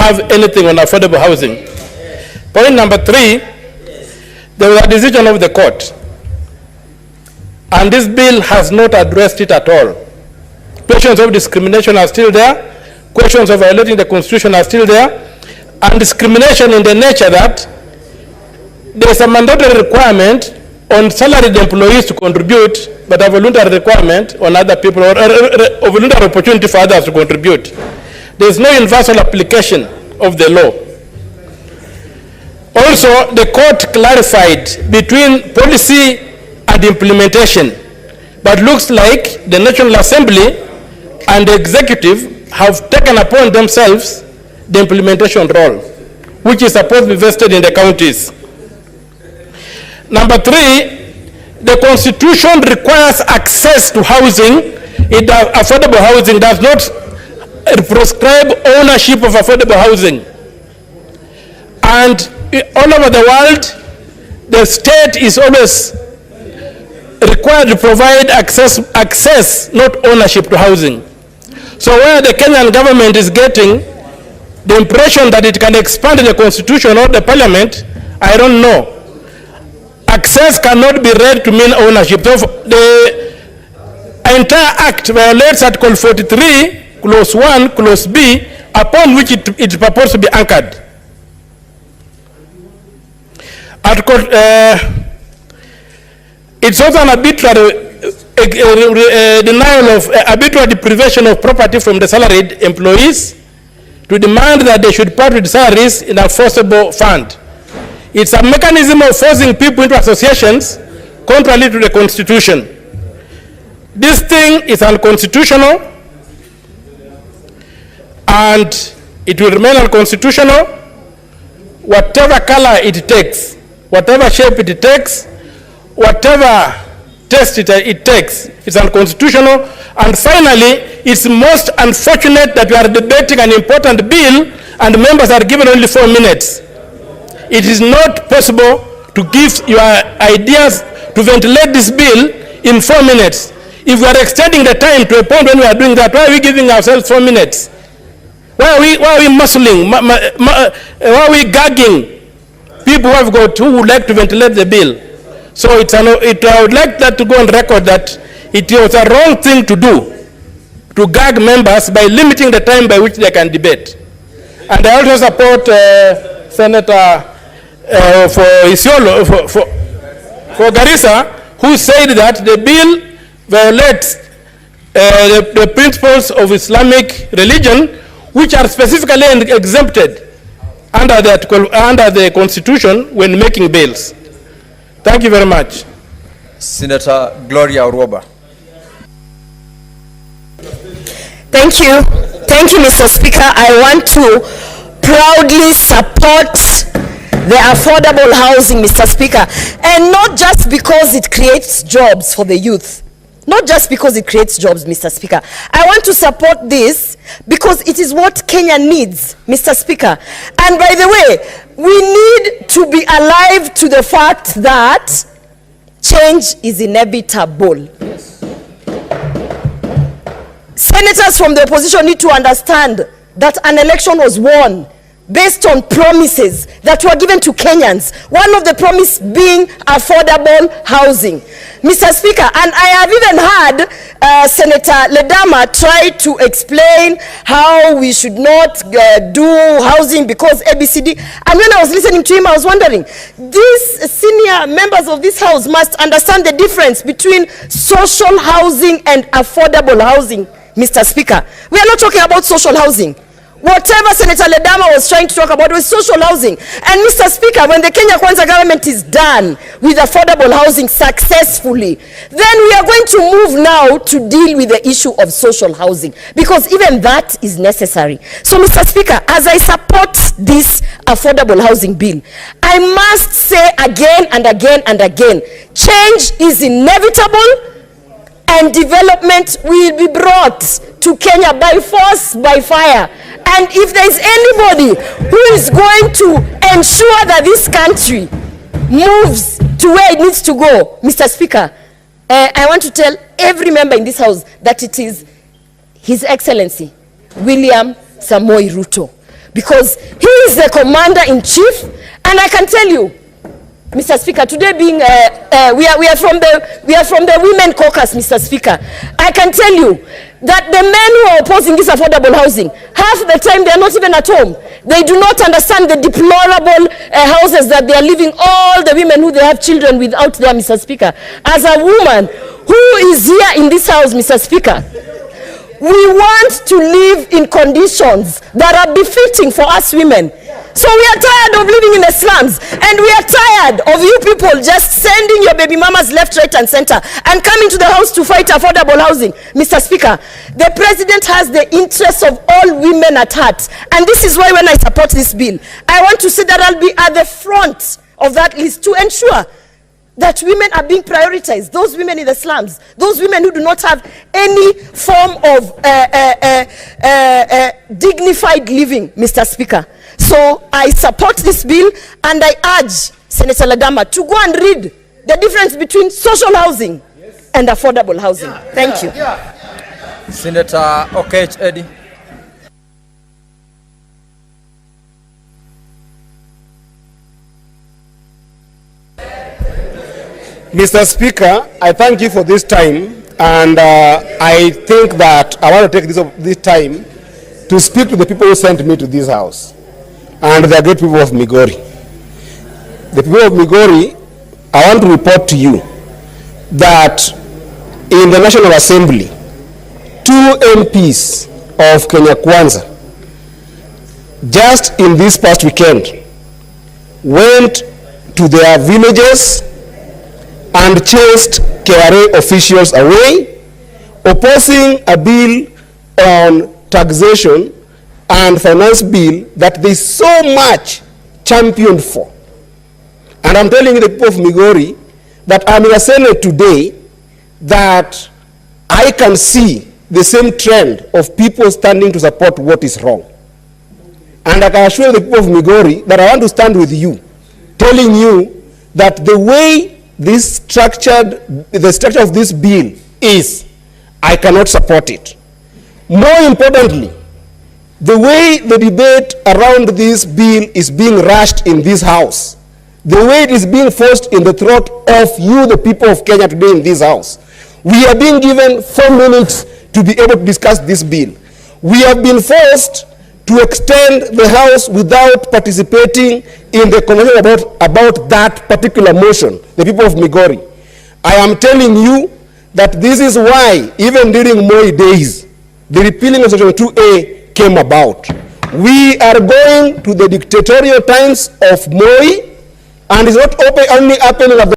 have anything on affordable housing. Point number 3, there was a decision of the court, and this bill has not addressed it at all. Questions of discrimination are still there. Questions of violating the Constitution are still there. And discrimination in the nature that there is a mandatory requirement on salaried employees to contribute, but a voluntary requirement on other people, or a voluntary opportunity for others to contribute. There is no universal application of the law. Also, the court clarified between policy and implementation, but looks like the National Assembly and the executive have taken upon themselves the implementation role, which is supposed to be vested in the counties. Number 3, the Constitution requires access to housing. Affordable housing does not prescribe ownership of affordable housing. And all over the world, the state is always required to provide access, not ownership to housing. So where the Kenyan government is getting the impression that it can expand the Constitution or the Parliament, I don't know. Access cannot be read to mean ownership. So the entire act violates Article 43, Clause 1, Clause B, upon which it is proposed to be anchored. Article, it's also an arbitrary denial of arbitrary deprivation of property from the salaried employees to demand that they should part with salaries in a forcible fund. It's a mechanism of forcing people into associations contrary to the Constitution. This thing is unconstitutional, and it will remain unconstitutional whatever color it takes, whatever shape it takes, whatever test it takes. It's unconstitutional. And finally, it's most unfortunate that we are debating an important bill and members are given only 4 minutes. It is not possible to give your ideas, to ventilate this bill in 4 minutes. If we are extending the time to a point when we are doing that, why are we giving ourselves 4 minutes? Why are we muscling? Why are we gagging people who would like to ventilate the bill? So I would like that to go on record that it was a wrong thing to do, to gag members by limiting the time by which they can debate. And I also support Senator for Isiolo, for Garissa, who said that the bill violates the principles of Islamic religion, which are specifically exempted under the Constitution when making bills. Thank you very much. Senator Gloria Uroba. Thank you. Thank you, Mr. Speaker. I want to proudly support the affordable housing, Mr. Speaker, and not just because it creates jobs for the youth. Not just because it creates jobs, Mr. Speaker. I want to support this because it is what Kenya needs, Mr. Speaker. And by the way, we need to be alive to the fact that change is inevitable. Senators from the opposition need to understand that an election was won based on promises that were given to Kenyans. One of the promises being affordable housing. Mr. Speaker, and I have even heard Senator Ledama try to explain how we should not do housing because ABCD. And when I was listening to him, I was wondering, these senior members of this house must understand the difference between social housing and affordable housing, Mr. Speaker. We are not talking about social housing. Whatever Senator Ledama was trying to talk about was social housing. And Mr. Speaker, when the Kenya Kwanza government is done with affordable housing successfully, then we are going to move now to deal with the issue of social housing, because even that is necessary. So, Mr. Speaker, as I support this affordable housing bill, I must say again and again and again, change is inevitable and development will be brought to Kenya by force, by fire. And if there is anybody who is going to ensure that this country moves to where it needs to go, Mr. Speaker, I want to tell every member in this house that it is His Excellency William Samoei Ruto. because he is the commander-in-chief, and I can tell you, Mr. Speaker, today being we are from the Women Caucus, Mr. Speaker. I can tell you that the men who are opposing this affordable housing, half the time they are not even at home. They do not understand the deplorable houses that they are living. All the women who they have children with out there, Mr. Speaker. As a woman who is here in this house, Mr. Speaker, we want to live in conditions that are befitting for us women. So we are tired of living in the slums, and we are tired of you people just sending your baby mamas left, right, and center and coming to the house to fight affordable housing. Mr. Speaker, the president has the interests of all women at heart, and this is why when I support this bill, I want to say that I'll be at the front of that list to ensure that women are being prioritized, those women in the slums, those women who do not have any form of dignified living, Mr. Speaker. So I support this bill, and I urge Senator Ladama to go and read the difference between social housing and affordable housing. Thank you. Senator Okiya Eddie. Mr. Speaker, I thank you for this time, and I think that I want to take this time to speak to the people who sent me to this house, and the great people of Migori. The people of Migori, I want to report to you that in the National Assembly, 2 MPs of Kenya Kwanza, just in this past weekend, went to their villages and chased KRA officials away, opposing a bill on taxation and finance bill that they so much championed for. And I'm telling the people of Migori that I'm in a Senate today that I can see the same trend of people standing to support what is wrong. And I can assure the people of Migori that I want to stand with you, telling you that the way the structure of this bill is, I cannot support it. More importantly, the way the debate around this bill is being rushed in this house, the way it is being forced in the throat of you, the people of Kenya today in this house, we are being given 4 minutes to be able to discuss this bill. We have been forced to extend the house without participating in the conversation about that particular motion, the people of Migori. I am telling you that this is why, even during Moi days, the repealing of Section 2A came about. We are going to the dictatorial times of Moi, and it's not only happening at the